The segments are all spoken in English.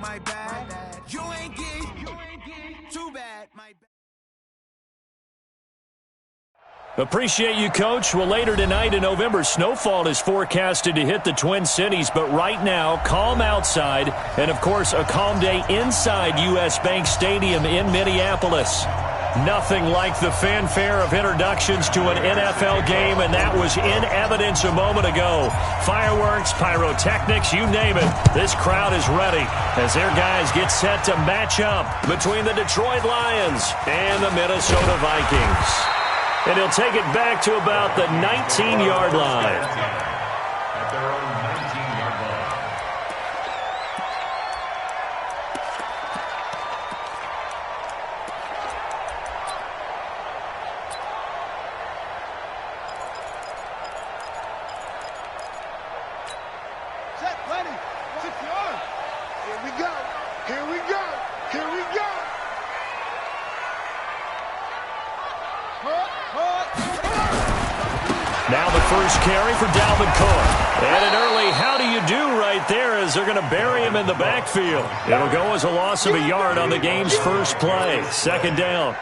my bad. You ain't geek, too bad, my bad. Appreciate you, Coach. Well, later tonight in November, snowfall is forecasted to hit the Twin Cities, but right now, calm outside, and, of course, a calm day inside U.S. Bank Stadium in Minneapolis. Nothing like the fanfare of introductions to an NFL game, and that was in evidence a moment ago. Fireworks, pyrotechnics, you name it. This crowd is ready as their guys get set to match up between the Detroit Lions and the Minnesota Vikings. And he'll take it back to about the 19-yard line. At their own 19-yard line. Set, ready, 6 yards. Here we go. Here we go. Here we go. Now the first carry for Dalvin Cook. And an early how do you do right there as they're going to bury him in the backfield. It'll go as a loss of a yard on the game's first play. Second down.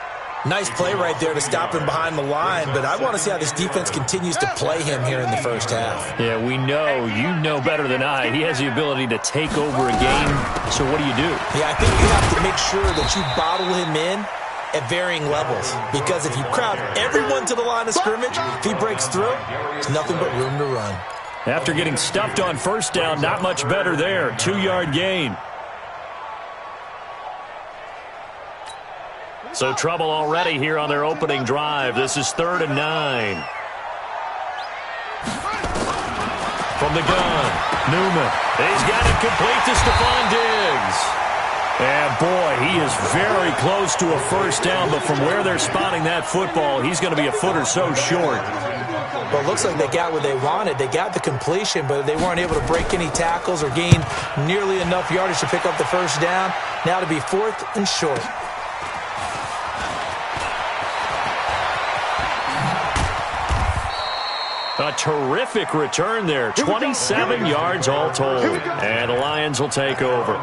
Nice play right there to stop him behind the line, but I want to see how this defense continues to play him here in the first half. Yeah, we know. You know better than I. He has the ability to take over a game. So what do you do? Yeah, I think you have to make sure that you bottle him in at varying levels, because if you crowd everyone to the line of scrimmage, if he breaks through, there's nothing but room to run. After getting stuffed on first down, not much better there. 2-yard gain. So trouble already here on their opening drive. This is 3rd and 9. From the gun, Newman. He's got it complete to Stephon Diggs. And, boy, he is very close to a first down, but from where they're spotting that football, he's going to be a foot or so short. Well, it looks like they got what they wanted. They got the completion, but they weren't able to break any tackles or gain nearly enough yardage to pick up the first down. Now to be 4th and short. A terrific return there. 27 yards all told. And the Lions will take over.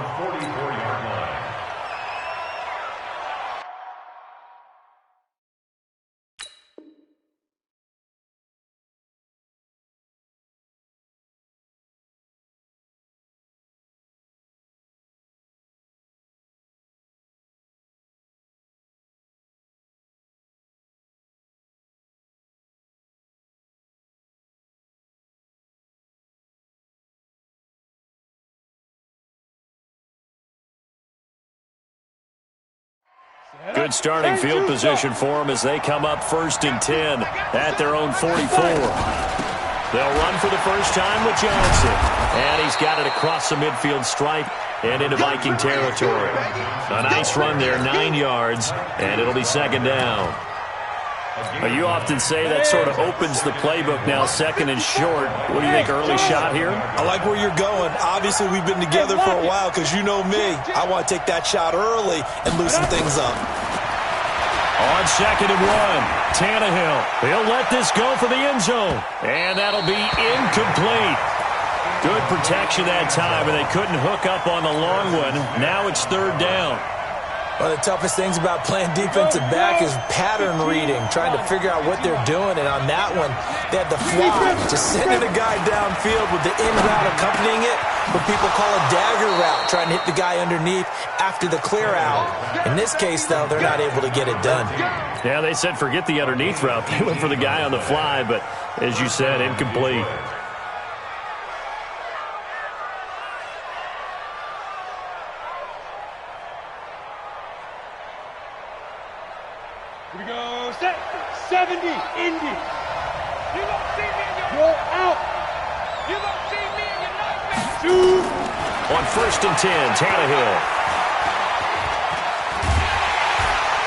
Good starting field position for them as they come up 1st and 10 at their own 44. They'll run for the first time with Johnson. And he's got it across the midfield stripe and into Viking territory. A nice run there, 9 yards, and it'll be 2nd down. You often say that sort of opens the playbook now, 2nd and short. What do you think, early shot here? I like where you're going. Obviously, we've been together for a while because you know me. I want to take that shot early and loosen things up. On 2nd and 1, Tannehill. He'll let this go for the end zone. And that'll be incomplete. Good protection that time, and they couldn't hook up on the long one. Now it's 3rd down. One of the toughest things about playing defensive back is pattern reading, trying to figure out what they're doing. And on that one, they had the fly, just sending a guy downfield with the in route accompanying it, what people call a dagger route, trying to hit the guy underneath after the clear out. In this case, though, they're not able to get it done. Yeah, they said forget the underneath route. They went for the guy on the fly, but as you said, incomplete. Here we go, set, 70, Indy. You don't see me in your roll out. You don't see me in your nightmare. Shoot. On 1st and 10, Tannehill.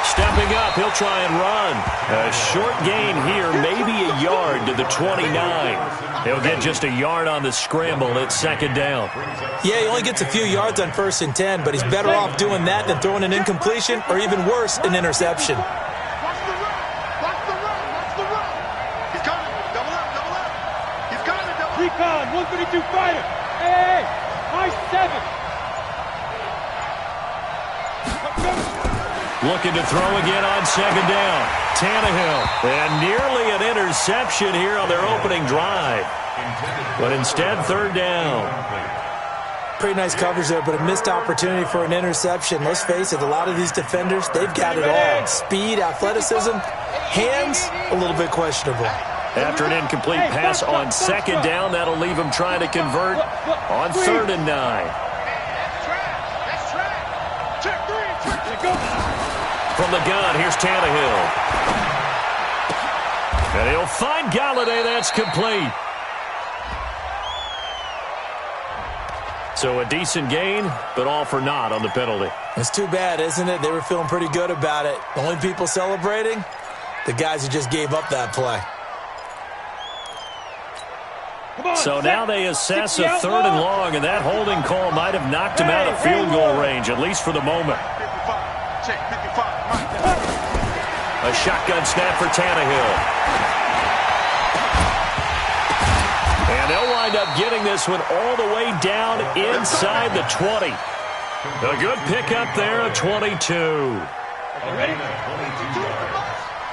Stepping up, he'll try and run. A short gain here, maybe a yard to the 29. He'll get just a yard on the scramble at 2nd down. Yeah, he only gets a few yards on 1st and 10, but he's better off doing that than throwing an incompletion or even worse, an interception. Recon, 132 fighter. Hey, nice 7. Looking to throw again on second down. Tannehill. And nearly an interception here on their opening drive. But instead, third down. Pretty nice coverage there, but a missed opportunity for an interception. Let's face it, a lot of these defenders, they've got it all. Speed, athleticism, hands, a little bit questionable. After an incomplete pass on second down, that'll leave him trying to convert on 3rd and 9. From the gun, here's Tannehill. And he'll find Galladay. That's complete. So a decent gain, but all for naught on the penalty. It's too bad, isn't it? They were feeling pretty good about it. The only people celebrating, the guys who just gave up that play. So now they assess a 3rd and long, and that holding call might have knocked him out of field goal range, at least for the moment. A shotgun snap for Tannehill. And they'll wind up getting this one all the way down inside the 20. A good pickup there at 22. Ready?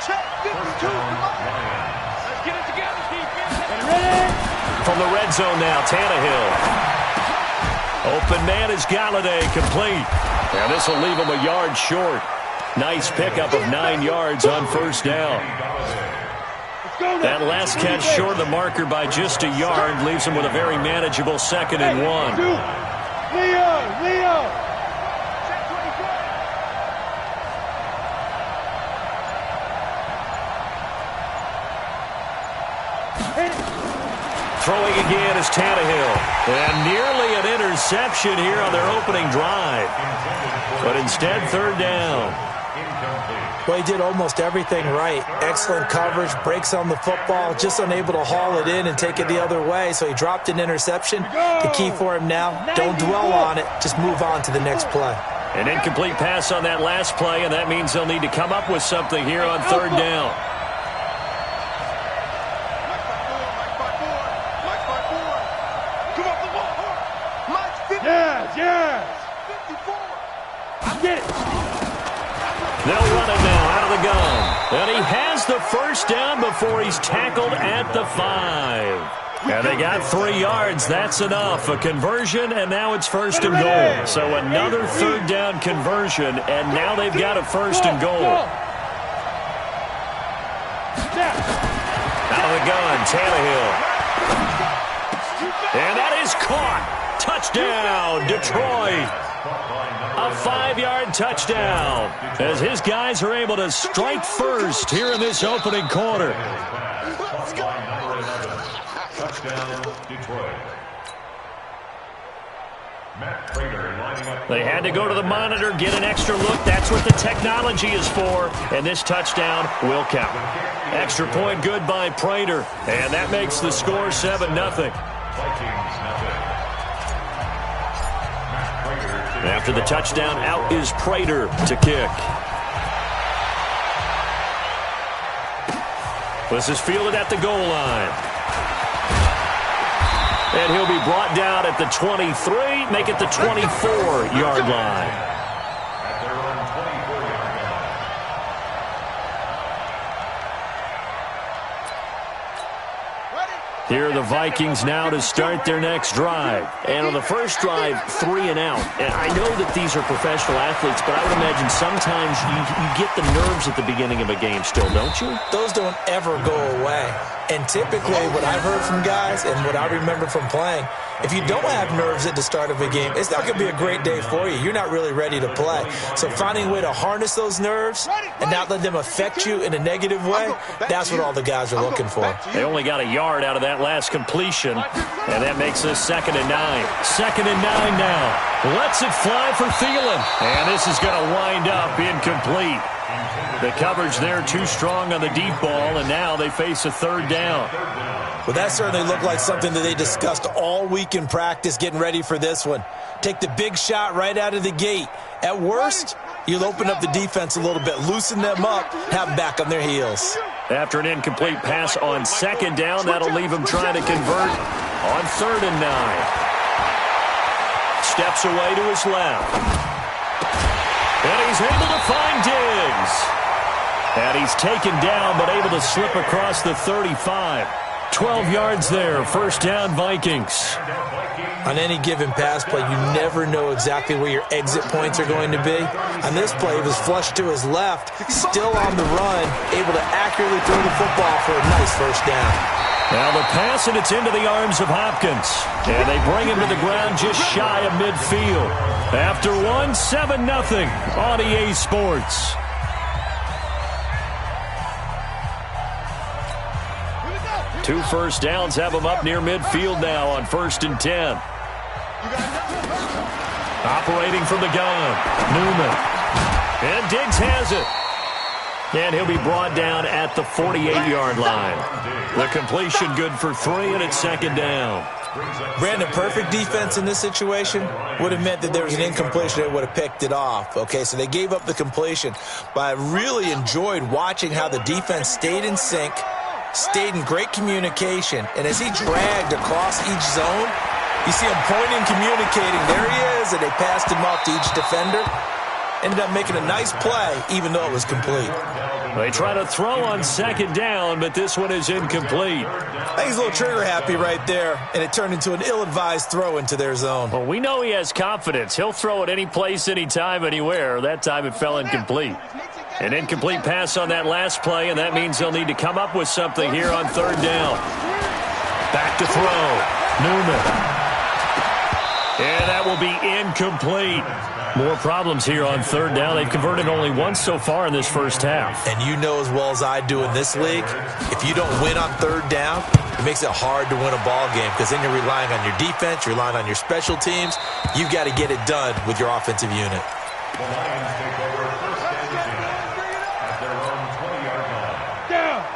Check 52. Let's get it together, defense. Ready? From the red zone now, Tannehill. Open man is Galladay, complete. And this will leave him a yard short. Nice pickup of 9 yards on first down. That last catch short of the marker by just a yard leaves him with a very manageable 2nd and 1. Leo! Throwing again is Tannehill. And nearly an interception here on their opening drive. But instead, 3rd down. Well, he did almost everything right. Excellent coverage, breaks on the football, just unable to haul it in and take it the other way. So he dropped an interception. The key for him now, don't dwell on it. Just move on to the next play. An incomplete pass on that last play, and that means they'll need to come up with something here on 3rd down. Yes! Get it! They'll run it now out of the gun. And he has the first down before he's tackled at the 5. And they got 3 yards. That's enough. A conversion, and now it's 1st and goal. So another 3rd down conversion, and now they've got a 1st and goal. Out of the gun, Tannehill. And that is caught. Touchdown, Detroit. A 5-yard touchdown as his guys are able to strike first here in this opening quarter. Touchdown, Detroit. They had to go to the monitor, get an extra look. That's what the technology is for. And this touchdown will count. Extra point good by Prater. And that makes the score 7-0. After the touchdown, out is Prater to kick. This is fielded at the goal line. And he'll be brought down at the 23, make it the 24-yard line. Here are the Vikings now to start their next drive. And on the first drive, 3 and out. And I know that these are professional athletes, but I would imagine sometimes you get the nerves at the beginning of a game still, don't you? Those don't ever go away. And typically what I've heard from guys and what I remember from playing, if you don't have nerves at the start of a game, it's not going to be a great day for you. You're not really ready to play. So finding a way to harness those nerves and not let them affect you in a negative way, that's what all the guys are looking for. They only got a yard out of that last completion, and that makes this 2nd and 9. 2nd and 9 now. Lets it fly for Thielen, and this is going to wind up incomplete. The coverage there too strong on the deep ball, and now they face a 3rd down. Well, that certainly looked like something that they discussed all week in practice getting ready for this one. Take the big shot right out of the gate. At worst, you'll open up the defense a little bit, loosen them up, have them back on their heels. After an incomplete pass on 2nd down, that'll leave him trying to convert on 3rd and 9. Steps away to his left. And And he's able to find Diggs. And he's taken down, but able to slip across the 35. 12 yards there, first down Vikings. On any given pass play, you never know exactly where your exit points are going to be. On this play, it was flushed to his left, still on the run, able to accurately throw the football for a nice first down. Now the pass, and it's into the arms of Hopkins. And they bring him to the ground just shy of midfield. After 7-0 on EA Sports. Two first downs have him up near midfield now on 1st and 10. Operating from the gun, Newman. And Diggs has it. And he'll be brought down at the 48-yard line. The completion good for 3, and it's 2nd down. Brandon, perfect defense in this situation would have meant that there was an incompletion. They would have picked it off. Okay, so they gave up the completion. But I really enjoyed watching how the defense stayed in sync, stayed in great communication, and as he dragged across each zone, you see him pointing, communicating. There he is, and they passed him off to each defender. Ended up making a nice play, even though it was complete. They try to throw on 2nd down, but this one is incomplete. I think he's a little trigger happy right there, and it turned into an ill-advised throw into their zone. Well, we know he has confidence. He'll throw it any place, anytime, anywhere. That time it fell incomplete. An incomplete pass on that last play, and that means they'll need to come up with something here on 3rd down. Back to throw. Newman. And that will be incomplete. More problems here on 3rd down. They've converted only once so far in this first half. And you know as well as I do in this league, if you don't win on 3rd down, it makes it hard to win a ball game because then you're relying on your defense, you're relying on your special teams. You've got to get it done with your offensive unit. The Lions take over 1st and 10 at their own 20-yard line.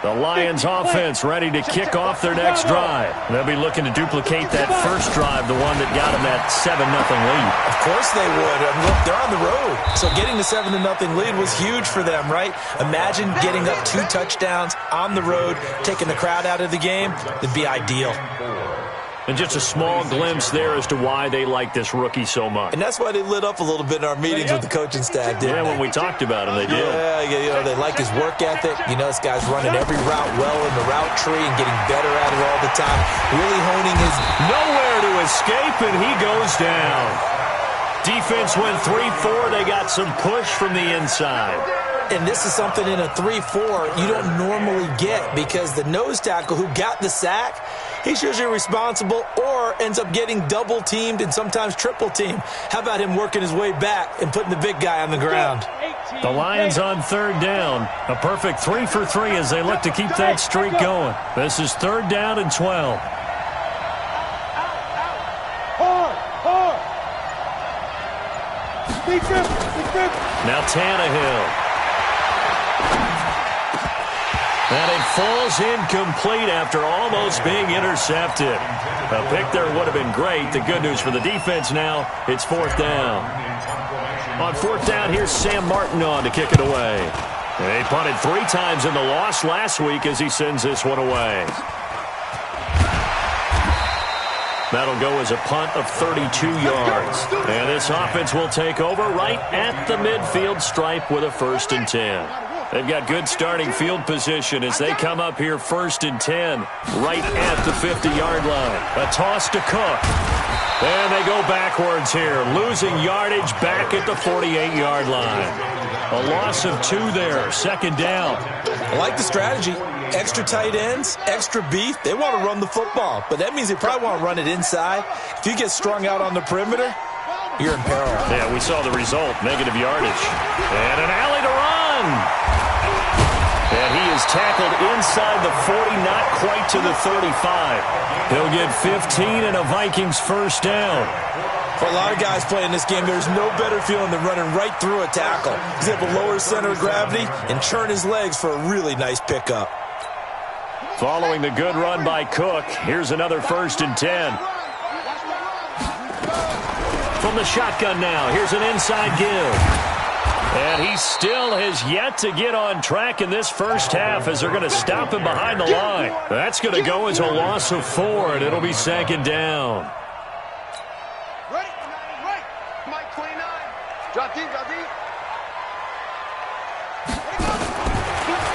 The Lions offense ready to kick off their next drive. They'll be looking to duplicate that first drive, the one that got them that 7-0 lead. Of course they would. I mean, look, they're on the road. So getting the 7-0 lead was huge for them, right? Imagine getting up 2 touchdowns on the road, taking the crowd out of the game. It'd be ideal. And just a small glimpse there as to why they like this rookie so much. And that's why they lit up a little bit in our meetings with the coaching staff, didn't they? Yeah, when we talked about him, they did. Yeah, you know, they like his work ethic. You know, this guy's running every route well in the route tree and getting better at it all the time. Really honing his... Nowhere to escape, and he goes down. Defense went 3-4. They got some push from the inside. And this is something in a 3-4 you don't normally get because the nose tackle who got the sack, he's usually responsible or ends up getting double-teamed and sometimes triple-teamed. How about him working his way back and putting the big guy on the ground? The Lions on 3rd down. A perfect 3 for 3 as they look to keep that streak going. This is 3rd down and 12. Now Tannehill. And it falls incomplete after almost being intercepted. A pick there would have been great. The good news for the defense now, it's 4th down. On 4th down, here's Sam Martin on to kick it away. They punted 3 times in the loss last week as he sends this one away. That'll go as a punt of 32 yards. And this offense will take over right at the midfield stripe with a 1st and 10. They've got good starting field position as they come up here 1st and 10, right at the 50-yard line. A toss to Cook. And they go backwards here, losing yardage back at the 48-yard line. A loss of 2 there, 2nd down. I like the strategy. Extra tight ends, extra beef. They want to run the football, but that means they probably want to run it inside. If you get strung out on the perimeter, you're in peril. Yeah, we saw the result, negative yardage. And an alley to run. And he is tackled inside the 40, not quite to the 35. He'll get 15 and a Vikings 1st down. For a lot of guys playing this game, there's no better feeling than running right through a tackle. He's able to lower his center of gravity and churn his legs for a really nice pickup. Following the good run by Cook, here's another 1st and 10. From the shotgun now, here's an inside give. And he still has yet to get on track in this first half as they're going to stop him behind the line. That's going to go as a loss of 4, and it'll be 2nd down. Right. Mike 29. Drop deep.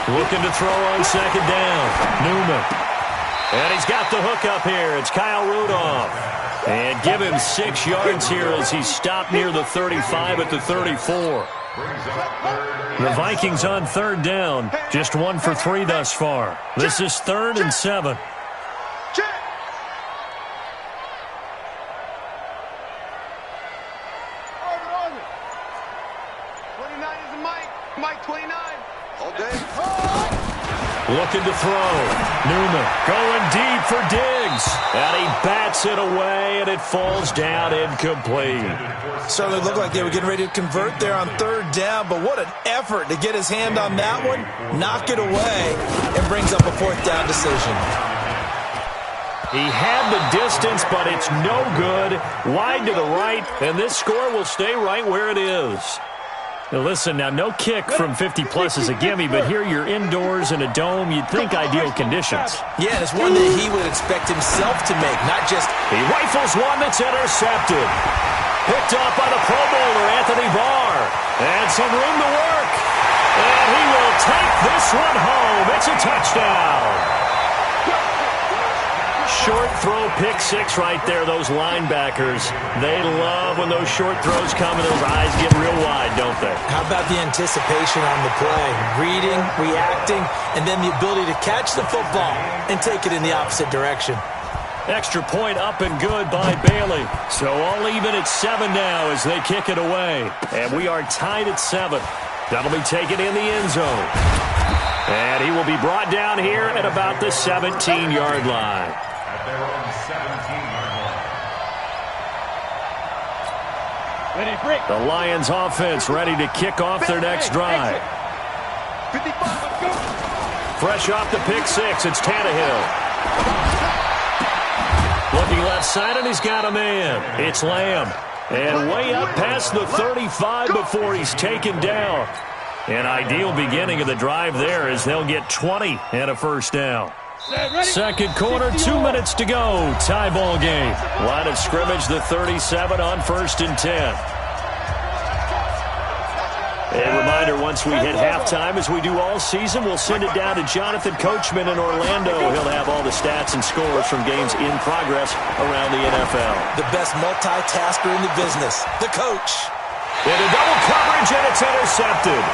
Looking to throw on second down. Newman. And he's got the hook up here. It's Kyle Rudolph. And give him 6 yards here as he's stopped near the 35 at the 34. The Vikings on third down. Just 1 for 3 thus far. This is 3rd and 7. Looking to throw. Newman going deep for Diggs. And he bats it away, and it falls down incomplete. Certainly looked like they were getting ready to convert there on third down, but what an effort to get his hand on that one, knock it away, and brings up a 4th down decision. He had the distance, but it's no good. Wide to the right, and this score will stay right where it is. Now listen, now no kick from 50-plus is a gimme, but here you're indoors in a dome. You'd think ideal conditions. Yeah, and it's one that he would expect himself to make, not just... He rifles one that's intercepted. Picked off by the Pro Bowler, Anthony Barr. And some room to work. And he will take this one home. It's a touchdown. Short throw, pick 6 right there. Those linebackers, they love when those short throws come and those eyes get real wide, don't they? How about the anticipation on the play? Reading, reacting, and then the ability to catch the football and take it in the opposite direction. Extra point up and good by Bailey. So all even at 7 now as they kick it away. And we are tied at 7. That'll be taken in the end zone. And he will be brought down here at about the 17-yard line. At their own 17-yard line. The Lions offense ready to kick off their next drive. Fresh off the pick 6, it's Tannehill. Looking left side, and he's got a man. It's Lamb. And way up past the 35 before he's taken down. An ideal beginning of the drive there as they'll get 20 and a first down. Second quarter, 2 minutes to go. Tie ball game. Line of scrimmage, the 37 on 1st and 10. A reminder, once we hit halftime, as we do all season, we'll send it down to Jonathan Coachman in Orlando. He'll have all the stats and scores from games in progress around the NFL. The best multitasker in the business, the coach. Into double coverage, and it's intercepted.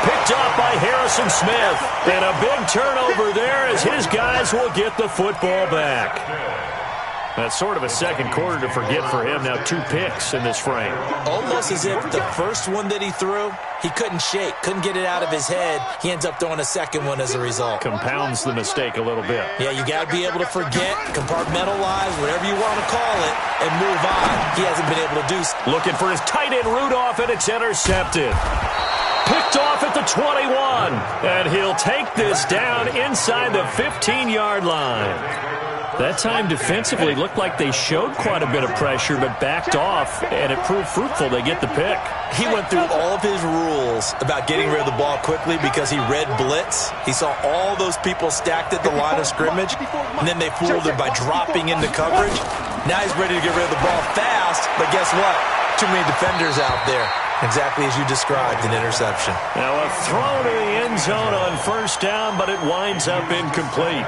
Picked off by Harrison Smith. And a big turnover there as his guys will get the football back. That's sort of a second quarter to forget for him. Now 2 picks in this frame. Almost as if the first one that he threw, he couldn't shake, couldn't get it out of his head. He ends up throwing a second one as a result. Compounds the mistake a little bit. Yeah, you got to be able to forget, compartmentalize, whatever you want to call it, and move on. He hasn't been able to do so. Looking for his tight end Rudolph, and it's intercepted. Picked off at the 21. And he'll take this down inside the 15-yard line. That time defensively looked like they showed quite a bit of pressure but backed off, and it proved fruitful. They get the pick. He went through all of his rules about getting rid of the ball quickly because he read blitz. He saw all those people stacked at the line of scrimmage, and then they fooled him by dropping into coverage. Now he's ready to get rid of the ball fast, but guess what? Too many defenders out there. Exactly as you described, an interception. Now a throw to the end zone on first down, but it winds up incomplete.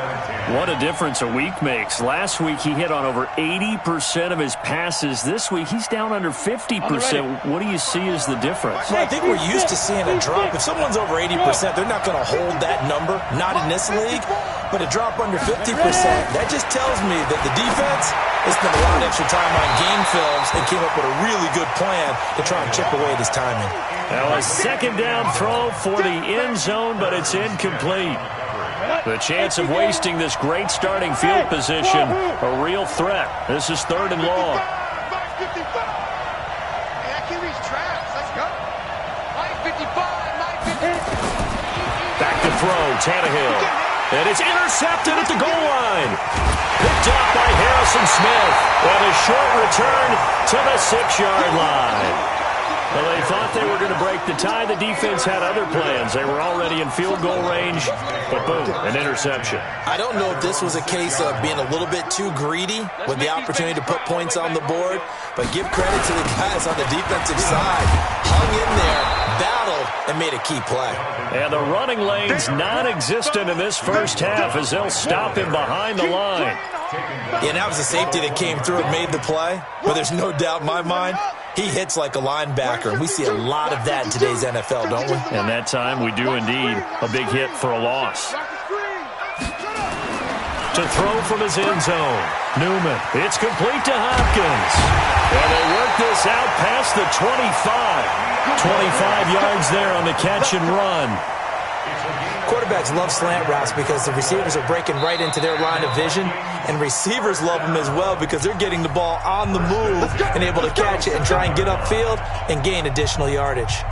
What a difference a week makes. Last week he hit on over 80% of his passes. This week he's down under 50%. What do you see as the difference? Well, I think we're used to seeing a drop. If someone's over 80%, they're not going to hold that number. Not in this league. But a drop under 50%, that just tells me that the defense has spent a lot of extra time on game films and came up with a really good plan to try and chip away at his timing. Now a second down throw for the end zone, but it's incomplete. The chance of wasting this great starting field position, a real threat. This is 3rd and long. Back to throw, Tannehill. And it's intercepted at the goal line. Picked up by Harrison Smith. And a short return to the 6-yard line. Well, they thought they were going to break the tie. The defense had other plans. They were already in field goal range, but boom, an interception. I don't know if this was a case of being a little bit too greedy with the opportunity to put points on the board, but give credit to the guys on the defensive side. Hung in there, battled, and made a key play. And the running lane's non-existent in this first half as they'll stop him behind the line. Yeah, and that was a safety that came through and made the play, but there's no doubt in my mind he hits like a linebacker, and we see a lot of that in today's NFL, don't we? And that time we do indeed. A big hit for a loss. To throw from his end zone. Newman. It's complete to Hopkins. And they work this out past the 25. 25 yards there on the catch and run. Quarterbacks love slant routes because the receivers are breaking right into their line of vision, and receivers love them as well because they're getting the ball on the move and able to catch it and try and get upfield and gain additional yardage.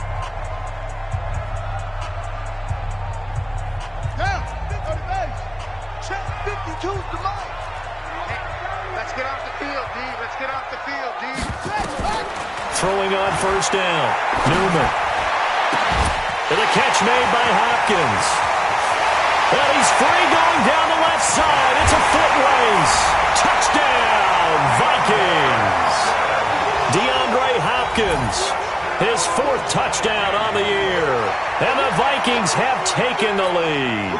Let's get off the field, D. Let's get off the field, D. Throwing on first down. Newman. And a catch made by Hopkins. And he's free going down the left side. It's a foot race. Touchdown, Vikings. DeAndre Hopkins, his 4th touchdown on the year. And the Vikings have taken the lead.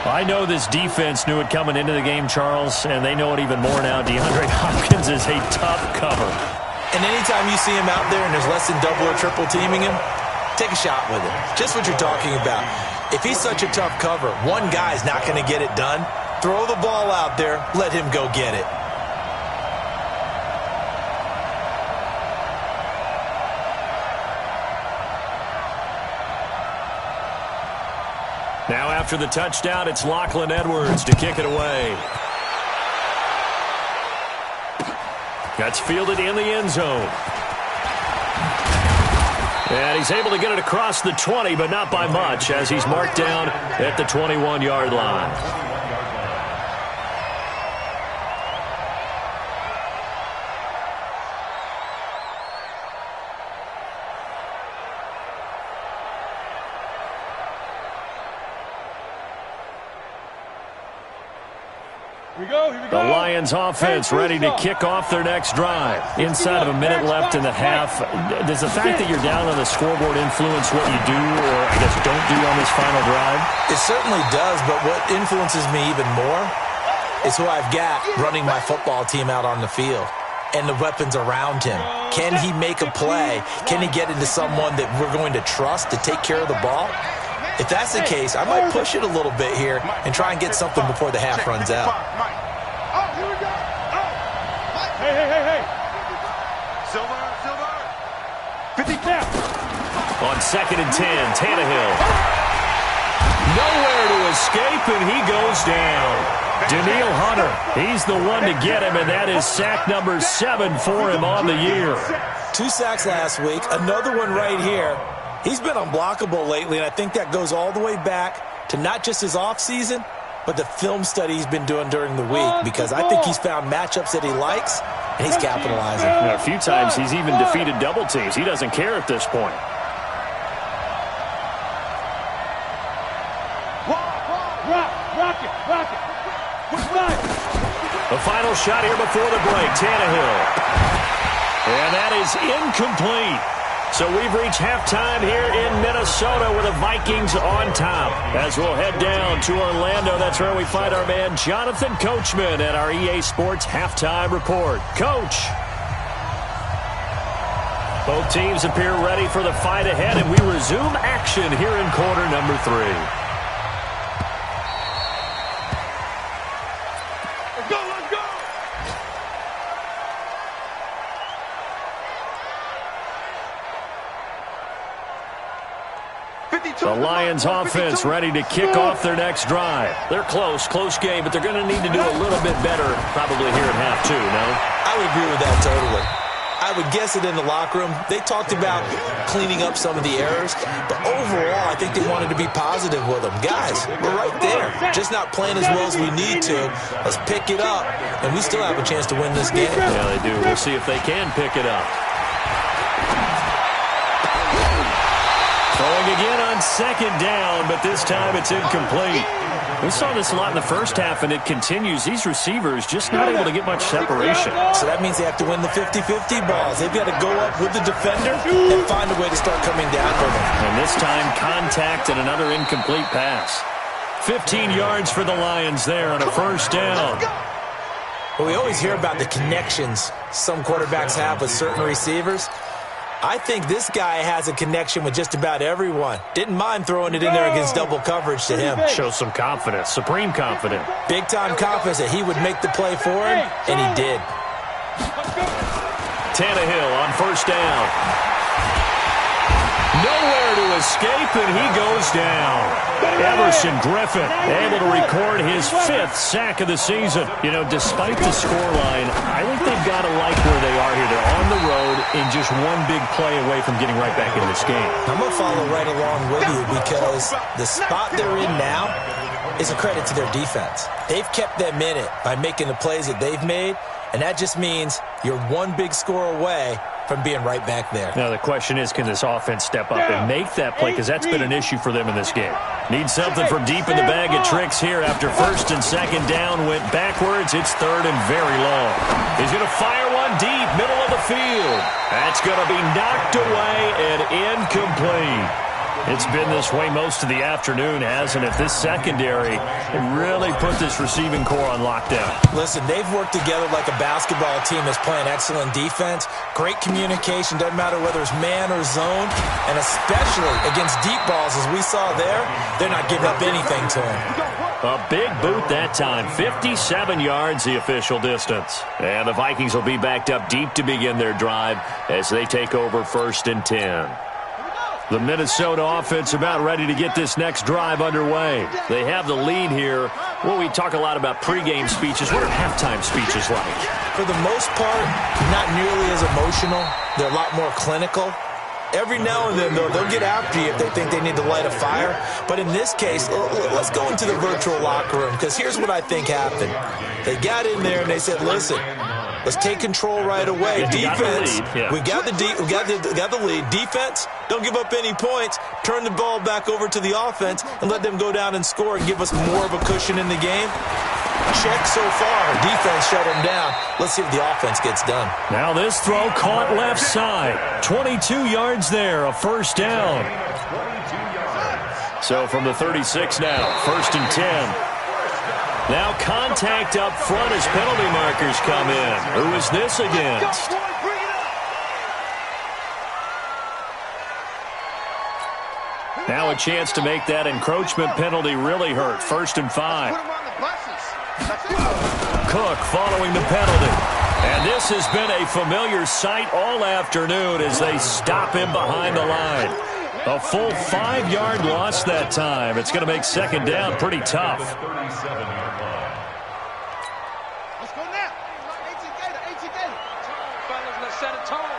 I know this defense knew it coming into the game, Charles, and they know it even more now. DeAndre Hopkins is a tough cover. And anytime you see him out there and there's less than double or triple teaming him, take a shot with him. Just what you're talking about. If he's such a tough cover, one guy's not going to get it done. Throw the ball out there. Let him go get it. Now after the touchdown, it's Lachlan Edwards to kick it away. That's fielded in the end zone. And he's able to get it across the 20, but not by much, as he's marked down at the 21-yard line. The Lions offense ready to kick off their next drive. Inside of a minute left in the half. Does the fact that you're down on the scoreboard influence what you do or, I guess, don't do on this final drive? It certainly does, but what influences me even more is who I've got running my football team out on the field and the weapons around him. Can he make a play? Can he get into someone that we're going to trust to take care of the ball? If that's the case, I might push it a little bit here and try and get something before the half runs out. Hey. Silver. 50 snap. On 2nd and 10, Tannehill. Nowhere to escape, and he goes down. Danielle Hunter, he's the one to get him, and that is sack number 7 for him on the year. 2 sacks last week, another one right here. He's been unblockable lately, and I think that goes all the way back to not just his offseason, but the film study he's been doing during the week, because I think he's found matchups that he likes, and he's capitalizing. A few times he's even defeated double teams. He doesn't care at this point. Rock it. The final shot here before the break, Tannehill. And that is incomplete. So we've reached halftime here in Minnesota with the Vikings on top. As we'll head down to Orlando, that's where we find our man Jonathan Coachman at our EA Sports Halftime Report. Coach. Both teams appear ready for the fight ahead, and we resume action here in quarter number 3. Let's go! The Lions offense ready to kick off their next drive. They're close game, but they're going to need to do a little bit better probably here at half 2, no? I would agree with that totally. I would guess it in the locker room. They talked about cleaning up some of the errors, but overall, I think they wanted to be positive with them. Guys, we're right there, just not playing as well as we need to. Let's pick it up, and we still have a chance to win this game. Yeah, they do. We'll see if they can pick it up. Throwing again on second down, but this time it's incomplete. We saw this a lot in the first half, and it continues. These receivers just not able to get much separation. So that means they have to win the 50-50 balls. They've got to go up with the defender and find a way to start coming down with them. And this time, contact and another incomplete pass. 15 yards for the Lions there on a first down. Well, we always hear about the connections some quarterbacks have with certain receivers. I think this guy has a connection with just about everyone. Didn't mind throwing it in there against double coverage to him. Shows some confidence, supreme confidence. Big-time confidence that he would make the play for him, and he did. Tannehill on first down. Nowhere to escape, and he goes down. Everson Griffin able to record his 5th sack of the season. You know, despite the scoreline, I think they've got to like where they are here. They're on the road and just one big play away from getting right back into this game. I'm going to follow right along with you because the spot they're in now is a credit to their defense. They've kept them in it by making the plays that they've made, and that just means you're one big score away from being right back there. Now, the question is, can this offense step up and make that play? Because that's been an issue for them in this game. Need something from deep in the bag of tricks here after first and second down went backwards. It's third and very long. He's going to fire one deep, middle of the field. That's going to be knocked away and incomplete. It's been this way most of the afternoon, hasn't it? This secondary really put this receiving core on lockdown. Listen, they've worked together like a basketball team that's playing excellent defense. Great communication, doesn't matter whether it's man or zone. And especially against deep balls, as we saw there, they're not giving up anything to him. A big boot that time. 57 yards, the official distance. And the Vikings will be backed up deep to begin their drive as they take over first and 10. The Minnesota offense about ready to get this next drive underway. They have the lead here. Well, we talk a lot about pregame speeches. What are halftime speeches like? For the most part, not nearly as emotional. They're a lot more clinical. Every now and then, though, they'll get after you if they think they need to light a fire. But in this case, let's go into the virtual locker room, because here's what I think happened. They got in there and they said, listen, let's take control right away. Defense, we got the lead. Defense, don't give up any points. Turn the ball back over to the offense and let them go down and score and give us more of a cushion in the game. Check so far. Defense shut them down. Let's see if the offense gets done. Now this throw caught left side. 22 yards there, a first down. So from the 36 now, first and 10. Now contact up front as penalty markers come in. Who is this against? Now a chance to make that encroachment penalty really hurt. First and 5. Cook following the penalty. And this has been a familiar sight all afternoon as they stop him behind the line. A full 5-yard loss that time. It's going to make second down pretty tough. Let's go now. 18 Gator. Fellas, let's set a tone.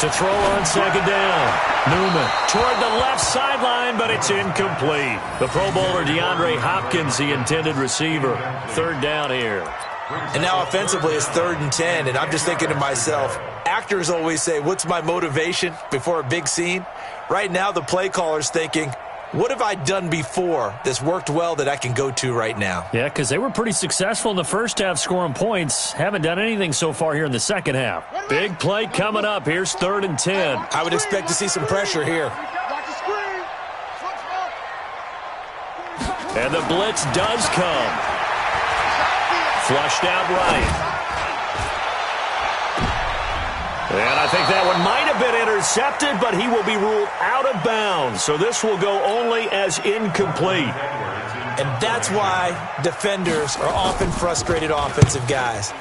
To throw on second down. Newman toward the left sideline, but it's incomplete. The Pro Bowler DeAndre Hopkins, the intended receiver. Third down here. And now offensively it's 3rd and 10, and I'm just thinking to myself, actors always say, what's my motivation before a big scene? Right now the play caller's thinking, what have I done before that's worked well that I can go to right now? Yeah, because they were pretty successful in the first half scoring points. Haven't done anything so far here in the second half. Big play coming up. Here's 3rd and 10. I would expect to see some pressure here. And the blitz does come. Flushed out right. And I think that one might have been intercepted, but he will be ruled out of bounds. So this will go only as incomplete. And that's why defenders are often frustrated offensive guys.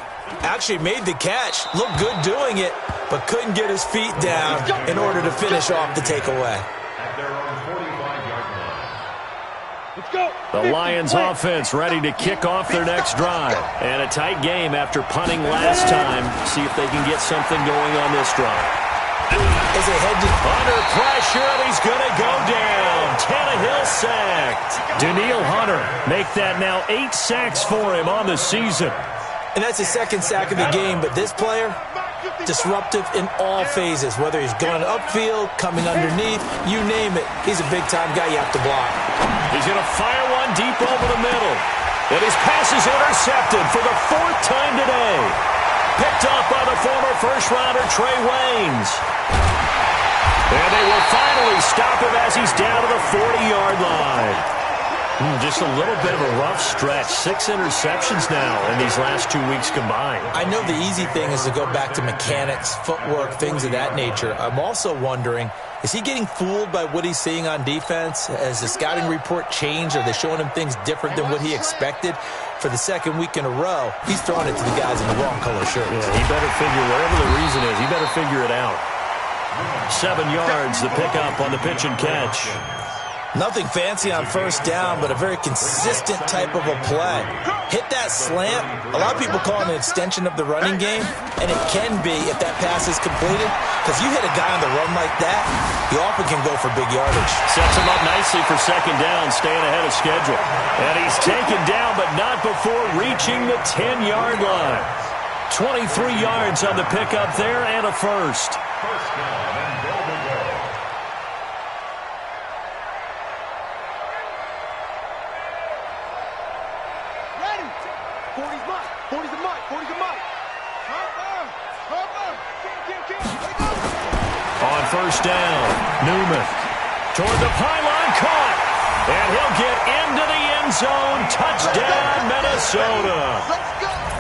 Actually made the catch, looked good doing it, but couldn't get his feet down in order to finish off the takeaway. At their own 45-yard line. The Lions offense ready to kick off their next drive. And a tight game after punting last time. See if they can get something going on this drive. Under pressure, and he's going to go down. Tannehill sacked. Danielle Hunter make that now 8 sacks for him on the season. And that's his second sack of the game, but this player, disruptive in all phases, whether he's going upfield, coming underneath, you name it. He's a big-time guy you have to block. He's going to fire one deep over the middle. And his pass is intercepted for the 4th time today. Picked up by the former first-rounder Trey Waynes. And they will finally stop him as he's down to the 40-yard line. Just a little bit of a rough stretch. 6 interceptions now in these last 2 weeks combined. I know the easy thing is to go back to mechanics, footwork, things of that nature. I'm also wondering, is he getting fooled by what he's seeing on defense? Has the scouting report changed? Are they showing him things different than what he expected? For the 2nd week in a row, he's throwing it to the guys in the wrong color shirts. Yeah, he better figure, whatever the reason is, he better figure it out. 7 yards, the pickup on the pitch and catch. Nothing fancy on first down, but a very consistent type of a play. Hit that slant. A lot of people call it an extension of the running game, and it can be if that pass is completed, because you hit a guy on the run like that, he often can go for big yardage. Sets him up nicely for 2nd down, staying ahead of schedule. And he's taken down, but not before reaching the 10-yard line. 23 yards on the pickup there and a first. First down and goal to go. Ready. 40's mine. 40's a mine. 40's a mine. On first down, Newman toward the pylon, caught. And he'll get into the end zone. Touchdown, Minnesota.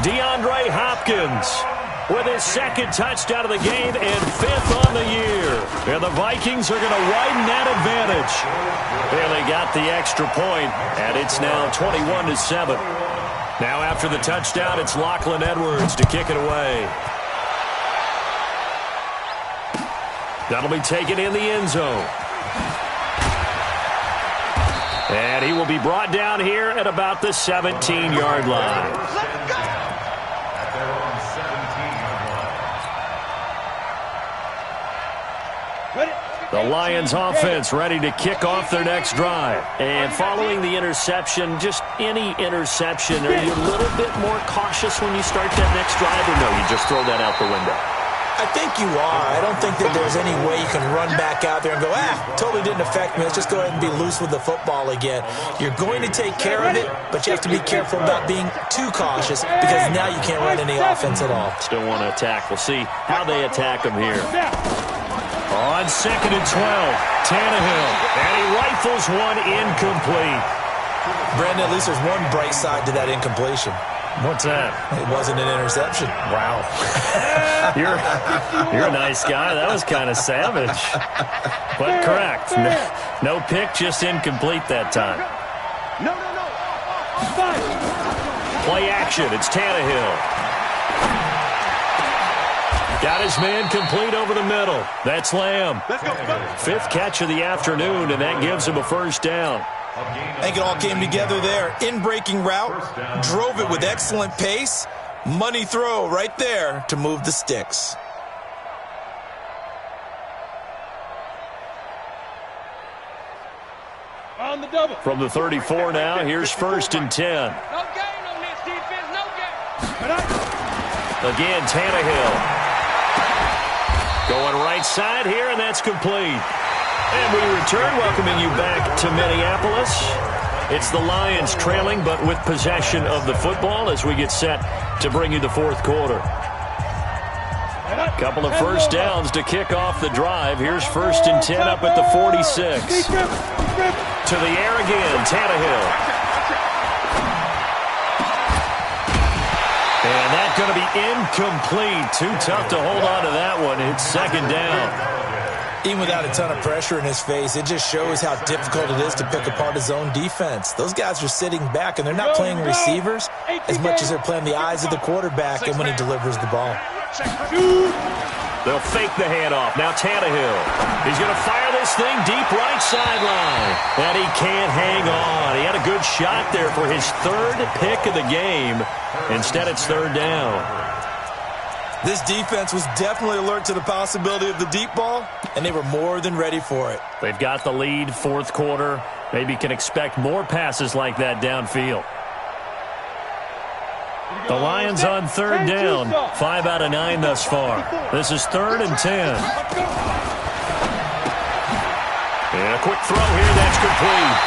DeAndre Hopkins with his 2nd touchdown of the game and 5th on the year. And the Vikings are going to widen that advantage. And they got the extra point, and it's now 21-7. Now after the touchdown, it's Lachlan Edwards to kick it away. That'll be taken in the end zone. And he will be brought down here at about the 17-yard line. At their own 17-yard line. The Lions offense ready to kick off their next drive. And following the interception, just any interception, are you a little bit more cautious when you start that next drive, or no, you just throw that out the window? I think you are. I don't think that there's any way you can run back out there and go, totally didn't affect me. Let's just go ahead and be loose with the football again. You're going to take care of it, but you have to be careful about being too cautious because now you can't run any offense at all. Still want to attack. We'll see how they attack him here. On 2nd and 12, Tannehill, and he rifles one incomplete. Brandon, at least there's one bright side to that incompletion. What's that? It wasn't an interception. Wow. You're a nice guy. That was kind of savage. But correct. No pick, just incomplete that time. No. Play action. It's Tannehill. Got his man complete over the middle. That's Lamb. 5th catch of the afternoon, and that gives him a first down. I think it all came together there. In-breaking route, drove it with excellent pace. Money throw right there to move the sticks. On the double. From the 34 now, here's 1st and 10. No gain on this defense, no gain. Again, Tannehill. Going right side here, and that's complete. And we return, welcoming you back to Minneapolis. It's the Lions trailing, but with possession of the football as we get set to bring you the 4th quarter. Couple of first downs to kick off the drive. Here's 1st and 10 up at the 46. To the air again, Tannehill. And that's going to be incomplete. Too tough to hold on to that one. It's 2nd down. Even without a ton of pressure in his face, it just shows how difficult it is to pick apart his own defense. Those guys are sitting back, and they're not playing receivers as much as they're playing the eyes of the quarterback and when he delivers the ball. They'll fake the handoff. Now Tannehill. He's going to fire this thing deep right sideline. And he can't hang on. He had a good shot there for his third pick of the game. Instead, it's third down. This defense was definitely alert to the possibility of the deep ball, and they were more than ready for it. They've got the lead, fourth quarter. Maybe can expect more passes like that downfield. The Lions on third down. 5 out of 9 thus far. This is 3rd and 10. And a quick throw here. That's complete.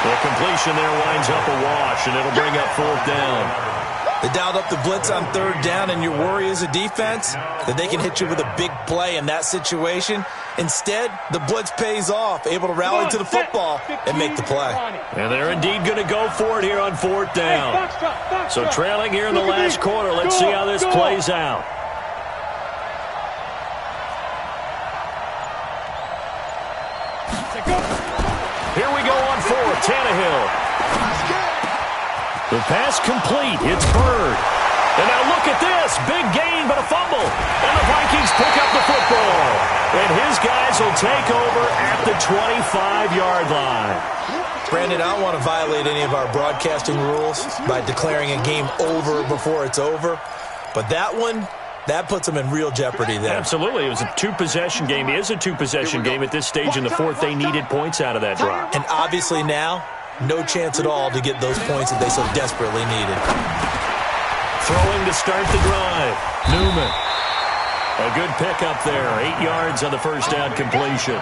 The completion there winds up a wash, and it'll bring up 4th down. They dialed up the blitz on 3rd down, and your worry as a defense that they can hit you with a big play in that situation. Instead, the blitz pays off, able to rally to the football and make the play. And they're indeed going to go for it here on 4th down. So trailing here in the last quarter. Let's see how this plays out. Here we go on 4th. Tannehill. The pass complete. It's Bird. And now look at this. Big gain, but a fumble. And the Vikings pick up the football. And his guys will take over at the 25-yard line. Brandon, I don't want to violate any of our broadcasting rules by declaring a game over before it's over. But that one, that puts them in real jeopardy there. Absolutely. It was a two-possession game. It is a two-possession game at this stage in the fourth. They needed points out of that drive. And obviously now, no chance at all to get those points that they so desperately needed. Throwing to start the drive. Newman. A good pickup there. 8 yards on the first down completion.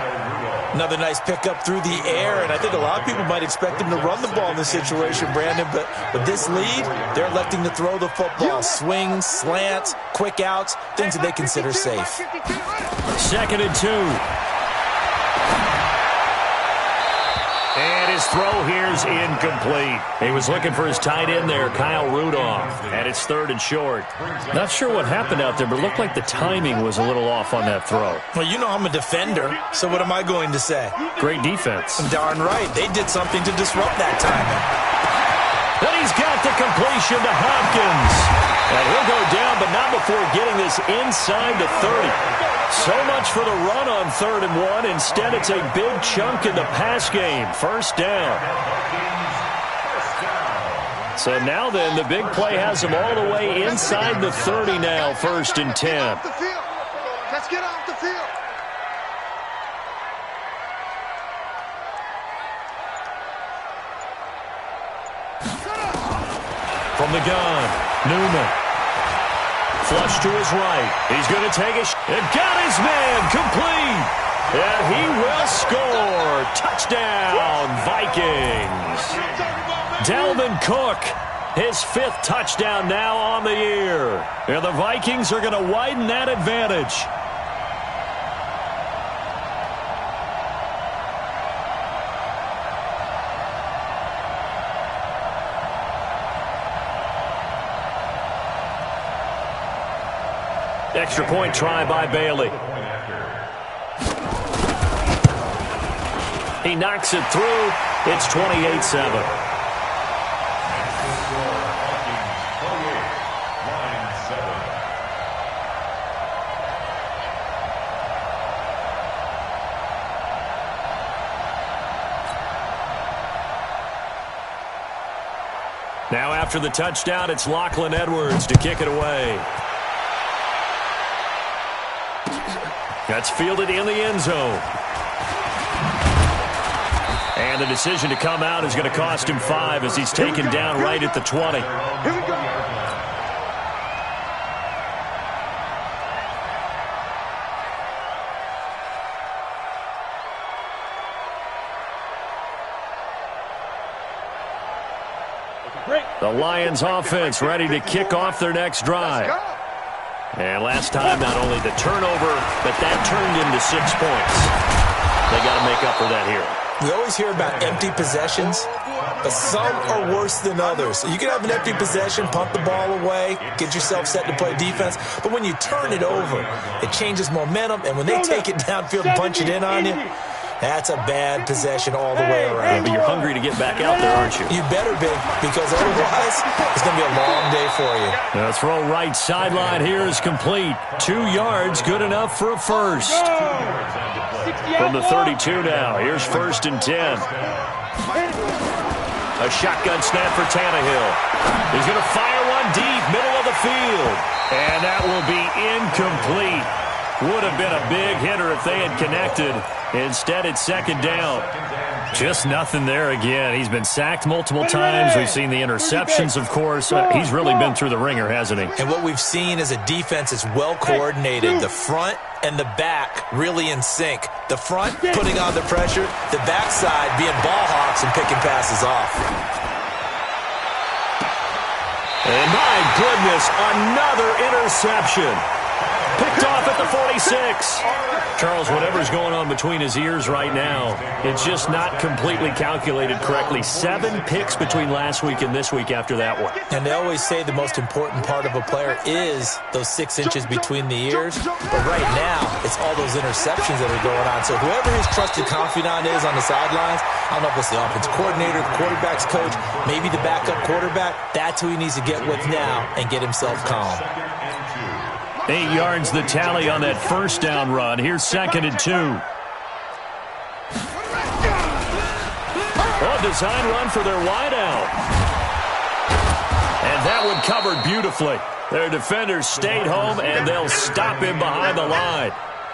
Another nice pickup through the air, and I think a lot of people might expect him to run the ball in this situation, Brandon, but with this lead, they're electing to throw the football. Swings, slants, quick outs, things that they consider safe. 2nd and 2. And his throw here's incomplete. He was looking for his tight end there, Kyle Rudolph. And it's 3rd and short. Not sure what happened out there, but it looked like the timing was a little off on that throw. Well, you know I'm a defender, so what am I going to say? Great defense. Darn right. They did something to disrupt that timing. And he's got the completion to Hopkins. And he'll go down, but not before getting this inside the 30. So much for the run on 3rd and 1. Instead, it's a big chunk in the pass game. 1st down. So now then, the big play has them all the way inside the 30 now. 1st and 10. Let's get off the field. From the gun, Newman. Flush to his right. He's going to take a shot. And got his man complete. And he will score. Touchdown, Vikings. Dalvin Cook, his 5th touchdown now on the year. And the Vikings are going to widen that advantage. Extra point try by Bailey. He knocks it through. It's 28-7. Now after the touchdown, it's Lachlan Edwards to kick it away. That's fielded in the end zone. And the decision to come out is going to cost him 5 as he's taken down right at the 20. Here we go. The Lions offense ready to kick off their next drive. And last time, not only the turnover, but that turned into 6 points. They got to make up for that here. We always hear about empty possessions, but some are worse than others. You can have an empty possession, punt the ball away, get yourself set to play defense, but when you turn it over, it changes momentum, and when they take it downfield and punch it in on you, That's a bad possession all the way around. Yeah, but you're hungry to get back out there, aren't you? You better be, because otherwise it's going to be a long day for you. The throw right sideline here is complete. 2 yards, good enough for a first. From the 32 now, here's 1st and 10. A shotgun snap for Tannehill. He's going to fire one deep, middle of the field. And that will be incomplete. Would have been a big hitter if they had connected. Instead, it's 2nd down. Just nothing there again. He's been sacked multiple times. We've seen the interceptions, of course. He's really been through the ringer, hasn't he? And what we've seen is a defense is well coordinated. The front and the back really in sync. The front putting on the pressure, the backside being ball hawks and picking passes off. And my goodness, another interception. Picked off at the 46. Charles, whatever's going on between his ears right now, it's just not completely calculated correctly. 7 picks between last week and this week after that one. And they always say the most important part of a player is those 6 inches between the ears. But right now, it's all those interceptions that are going on. So whoever his trusted confidant is on the sidelines, I don't know if it's the offense coordinator, the quarterback's coach, maybe the backup quarterback, that's who he needs to get with now and get himself calm. 8 yards the tally on that 1st down run. Here's 2nd and 2. A design run for their wideout. And that one covered beautifully. Their defenders stayed home, and they'll stop him behind the line.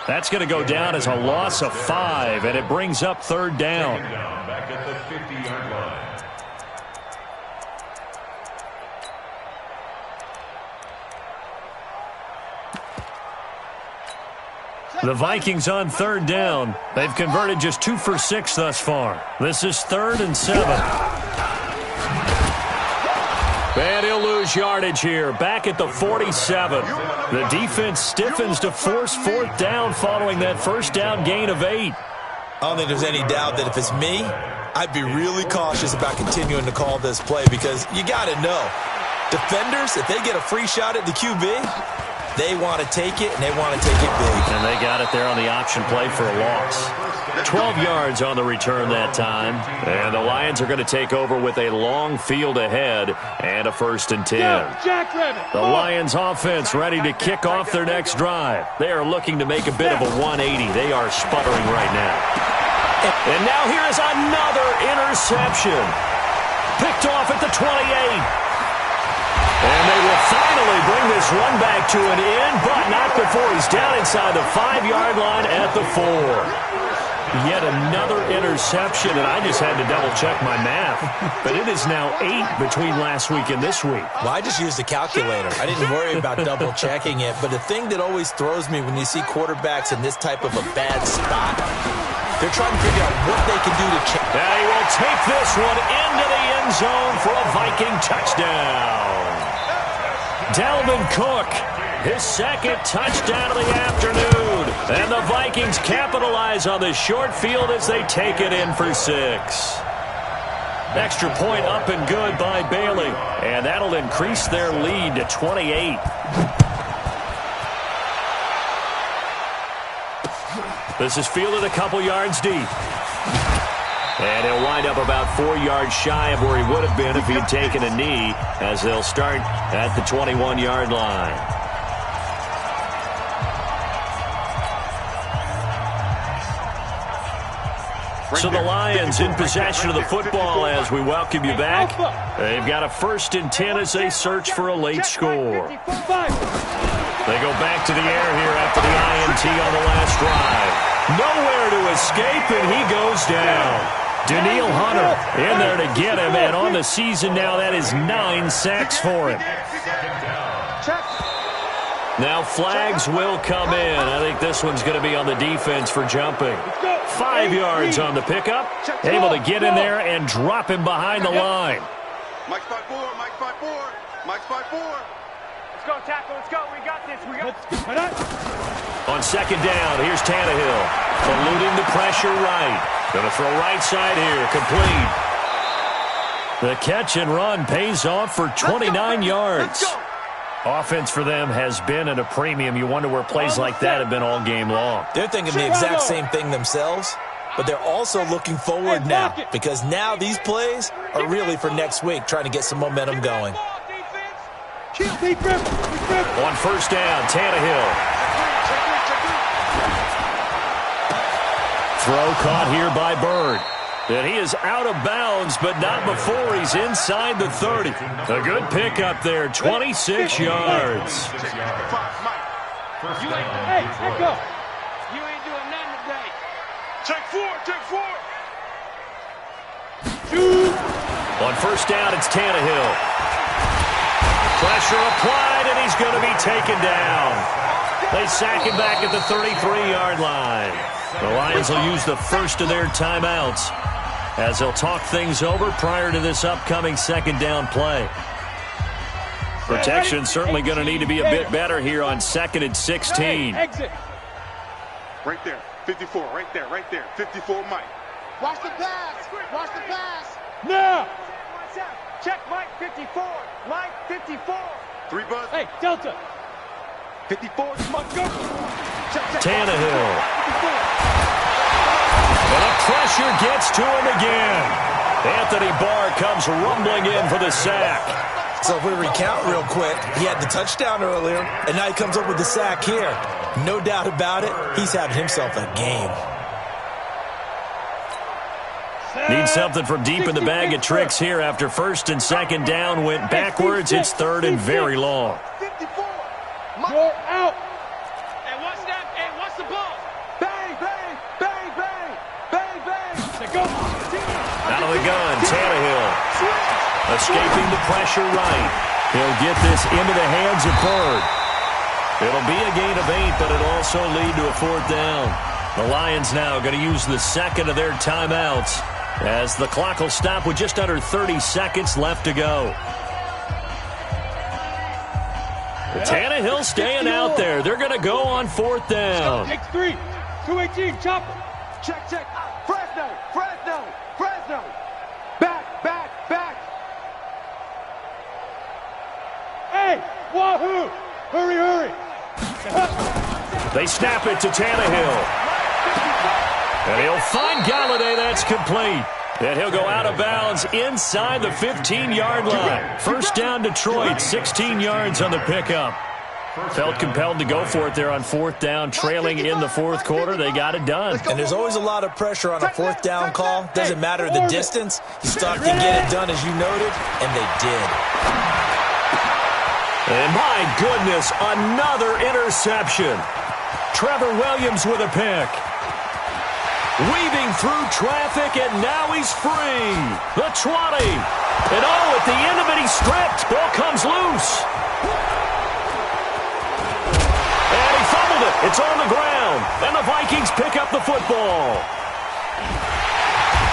That's going to go down as a loss of 5, and it brings up 3rd down. Back at the 50-yard line. The Vikings on 3rd down. They've converted just 2 for 6 thus far. This is 3rd and 7. And he'll lose yardage here. Back at the 47. The defense stiffens to force 4th down following that 1st down gain of 8. I don't think there's any doubt that if it's me, I'd be really cautious about continuing to call this play because you got to know, defenders, if they get a free shot at the QB, they want to take it, and they want to take it big. And they got it there on the option play for a loss. 12 yards on the return that time. And the Lions are going to take over with a long field ahead and a 1st and 10. The Lions offense ready to kick off their next drive. They are looking to make a bit of a 180. They are sputtering right now. And now here is another interception. Picked off at the 28. And they will finally bring this run back to an end, but not before he's down inside the 5-yard line at the 4. Yet another interception, and I just had to double-check my math. But it is now 8 between last week and this week. Well, I just used the calculator. I didn't worry about double-checking it. But the thing that always throws me when you see quarterbacks in this type of a bad spot, they're trying to figure out what they can do to change. And he will take this one into the end zone for a Viking touchdown. Dalvin Cook, his 2nd touchdown of the afternoon. And the Vikings capitalize on this short field as they take it in for 6. Extra point up and good by Bailey. And that'll increase their lead to 28. This is fielded a couple yards deep. And he'll wind up about 4 yards shy of where he would have been if he had taken a knee, as they'll start at the 21-yard line. So the Lions in possession of the football as we welcome you back. They've got a 1st and 10 as they search for a late score. They go back to the air here after the INT on the last drive. Nowhere to escape, and he goes down. Daniil Hunter in there to get him, and on the season now, that is 9 sacks for him. Now flags will come in. I think this one's going to be on the defense for jumping. 5 yards on the pickup. Able to get in there and drop him behind the line. Mike's 5-4, Mike's 5-4, Mike's 5-4. Let's go, tackle, let's go. We got this, we got this. On 2nd down, here's Tannehill. Eluding the pressure right. Going to throw right side here, complete. The catch and run pays off for 29 yards. Offense for them has been at a premium. You wonder where plays like that have been all game long. They're thinking the exact same thing themselves. but they're also looking forward now, because now these plays are really for next week, trying to get some momentum going. On first down, Tannehill. Throw caught here by Bird. And he is out of bounds, but not before he's inside the 30. A good pickup there, 26 yards. Hey, go. You ain't doing nothing today. Take four. Shoot. On first down, it's Tannehill. Pressure applied, and he's going to be taken down. They sack him back at the 33-yard line. The Lions will use the first of their timeouts as they'll talk things over prior to this upcoming second down play. Protection certainly going to need to be a bit better here on 2nd and 16. Exit. Right there, 54, right there, 54, Mike. Watch the pass. Now. Check Mike 54. Mike 54. 3 buzz. Hey, Delta. 54, come on, go. Tannehill. And the pressure gets to him again. Anthony Barr comes rumbling in for the sack. So if we recount real quick, he had the touchdown earlier, and now he comes up with the sack here. No doubt about it, he's having himself a game. Need something from deep in the bag of tricks here after first and second down went backwards. It's third and very long. 54. You're out. And what's that? And what's the ball? Bang, bang, bang, bang, bang, bang. Go. Out of the gun, Tannehill. Escaping the pressure right. He'll get this into the hands of Bird. It'll be a gain of 8, but it'll also lead to a 4th down. The Lions now going to use the second of their timeouts as the clock will stop with just under 30 seconds left to go. Tannehill staying out there. They're going to go on 4th down. X3. 218. Chopper. Check. Fresno. Back. Hey, wahoo. Hurry. They snap it to Tannehill. And he'll find Galladay. That's complete. And he'll go out of bounds inside the 15-yard line. First down, Detroit, 16 yards on the pickup. Felt compelled to go for it there on 4th down, trailing in the 4th quarter. They got it done. And there's always a lot of pressure on a 4th down call. Doesn't matter the distance. You start to get it done, as you noted, and they did. And my goodness, another interception. Trevor Williams with a pick. Weaving through traffic, and now he's free. The 20. And at the end of it, he's stripped. Ball comes loose. And he fumbled it. It's on the ground. And the Vikings pick up the football.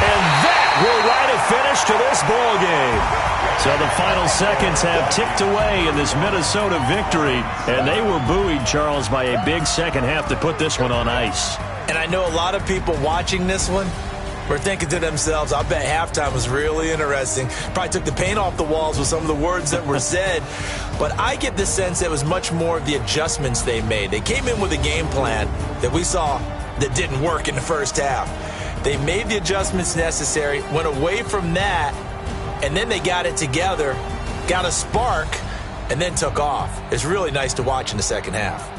And that will write a finish to this ball game. So the final seconds have ticked away in this Minnesota victory. And they were buoyed, Charles, by a big second half to put this one on ice. And I know a lot of people watching this one were thinking to themselves, I bet halftime was really interesting. Probably took the paint off the walls with some of the words that were said. But I get the sense that it was much more of the adjustments they made. They came in with a game plan that we saw that didn't work in the first half. They made the adjustments necessary, went away from that, and then they got it together, got a spark, and then took off. It's really nice to watch in the second half.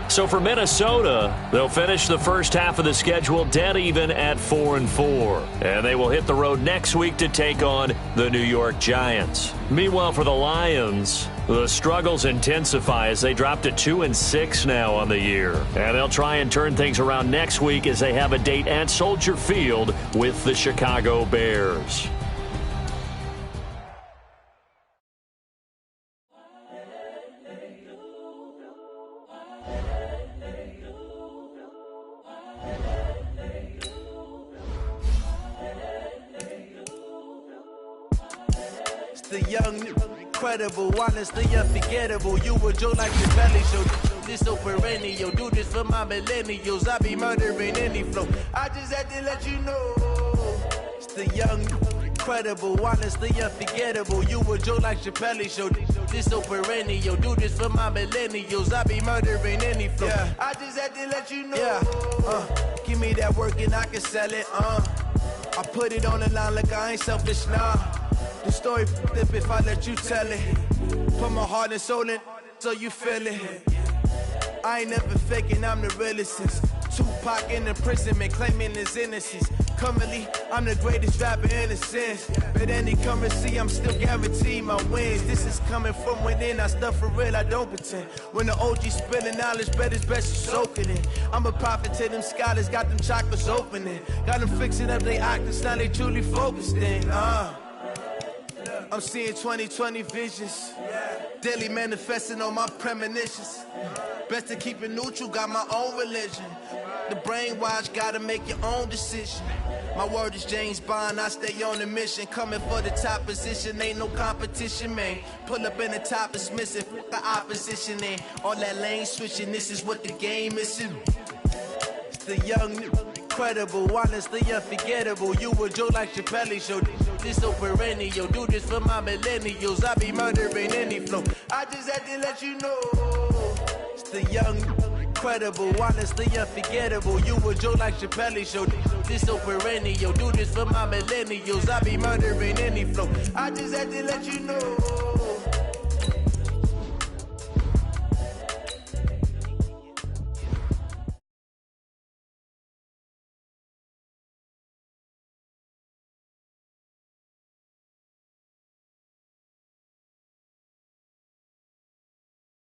So for Minnesota, they'll finish the first half of the schedule dead even at 4-4. And they will hit the road next week to take on the New York Giants. Meanwhile, for the Lions, the struggles intensify as they drop to 2-6 now on the year. And they'll try and turn things around next week as they have a date at Soldier Field with the Chicago Bears. The young, incredible, honestly unforgettable. You a Joe like the belly show. This so perennial. Do this for my millennials. I be murdering any flow. I just had to let you know. It's the young, incredible, honestly unforgettable. You a Joe like Chappelle show. This so perennial. Do this for my millennials. I be murdering any flow. I just had to let you know. give me that work and I can sell it, I put it on the line like I ain't selfish, nah. The story flip if I let you tell it. Put my heart and soul in so you feel it. I ain't never faking, I'm the realest since Tupac in imprisonment, claiming his innocence. Currently, I'm the greatest rapper in a sense. But any currency, I'm still guaranteed my wins. This is coming from within, I stuff for real, I don't pretend. When the OG spilling knowledge, bet it's best you soak it in. I'm a prophet to them scholars, got them chakras opening. Got them fixing up they octaves, now they truly focused in. I'm seeing 2020 visions. Daily manifesting on my premonitions. Best to keep it neutral, got my own religion. The brainwash, gotta make your own decision. My word is James Bond, I stay on a mission. Coming for the top position, ain't no competition, man. Pull up in the top is missing, the opposition in. All that lane switching, this is what the game is. It's the young, incredible, honestly unforgettable. You a joke like Chappelle show. This so perennial, do this for my millennials. I be murdering any flow. I just had to let you know. It's the young, incredible, honestly unforgettable. You a joke like Chappelle show. This so perennial, do this for my millennials. I be murdering any flow. I just had to let you know.